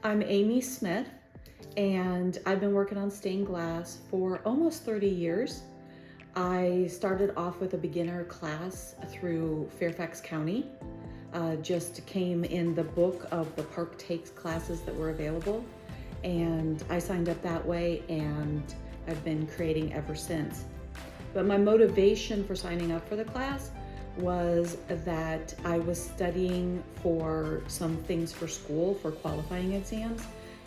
I'm Amy Smith, and I've been working on stained glass for almost 30 years. I started off with a beginner class through Fairfax County. Just came in the book of the Park Takes classes that were available, and I signed up that way, and I've been creating ever since. But my motivation for signing up for the class was that I was studying for some things for school, for qualifying exams.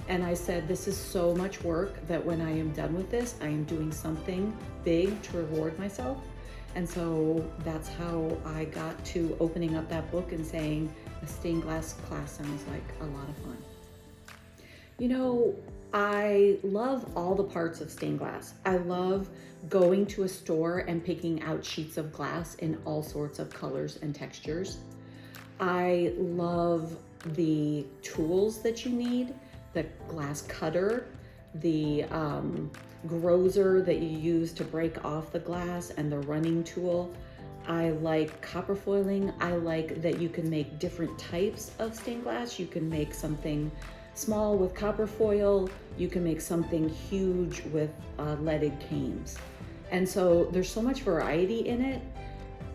And I said, this is so much work that when I am done with this, I am doing something big to reward myself. And so that's how I got to opening up that book and saying a stained glass class sounds like a lot of fun. You know, I love all the parts of stained glass. I love going to a store and picking out sheets of glass in all sorts of colors and textures. I love the tools that you need, the glass cutter, the grozer that you use to break off the glass, and the running tool. I like copper foiling. I like that you can make different types of stained glass. You can make something small with copper foil. You can make something huge with leaded canes. And so there's so much variety in it.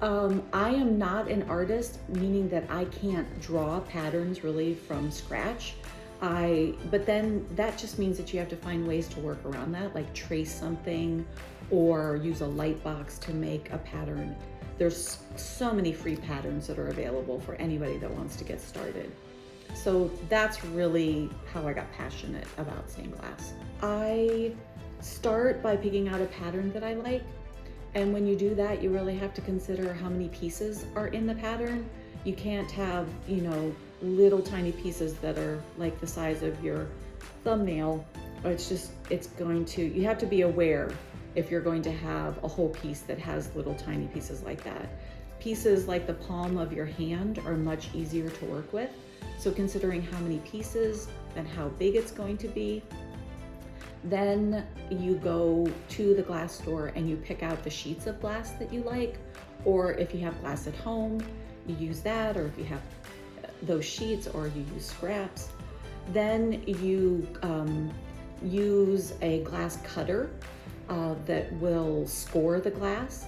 I am not an artist, meaning that I can't draw patterns really from scratch. But then that just means that you have to find ways to work around that, like trace something or use a light box to make a pattern. There's so many free patterns that are available for anybody that wants to get started. So that's really how I got passionate about stained glass. I start by picking out a pattern that I like. And when you do that, you really have to consider how many pieces are in the pattern. You can't have, little tiny pieces that are like the size of your thumbnail. You have to be aware if you're going to have a whole piece that has little tiny pieces like that. Pieces like the palm of your hand are much easier to work with. So considering how many pieces and how big it's going to be, then you go to the glass store and you pick out the sheets of glass that you like, or if you have glass at home, you use that, or if you have those sheets, or you use scraps. Then you use a glass cutter that will score the glass.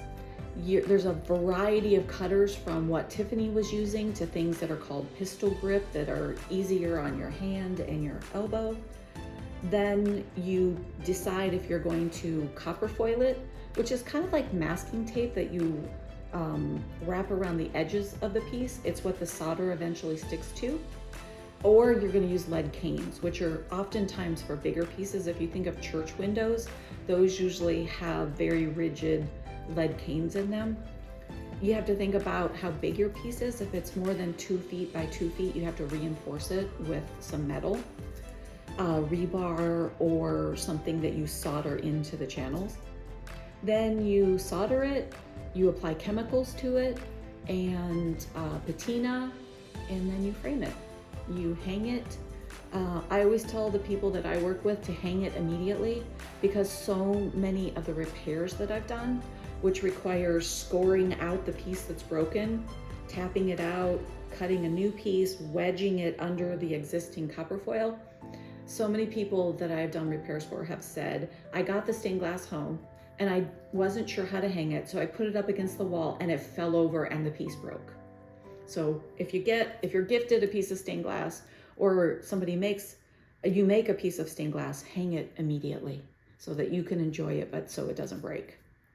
There's a variety of cutters, from what Tiffany was using to things that are called pistol grip that are easier on your hand and your elbow. Then you decide if you're going to copper foil it, which is kind of like masking tape that you wrap around the edges of the piece. It's what the solder eventually sticks to. Or you're going to use lead canes, which are oftentimes for bigger pieces. If you think of church windows, those usually have very rigid lead canes in them. You have to think about how big your piece is. If it's more than 2 feet by 2 feet, you have to reinforce it with some metal, rebar, or something that you solder into the channels. Then you solder it, you apply chemicals to it, and patina, and then you frame it. You hang it. I always tell the people that I work with to hang it immediately, because so many of the repairs that I've done, which requires scoring out the piece that's broken, tapping it out, cutting a new piece, wedging it under the existing copper foil. So many people that I've done repairs for have said, I got the stained glass home and I wasn't sure how to hang it, so I put it up against the wall and it fell over and the piece broke. So if you're gifted a piece of stained glass, or you make a piece of stained glass, hang it immediately so that you can enjoy it, but so it doesn't break.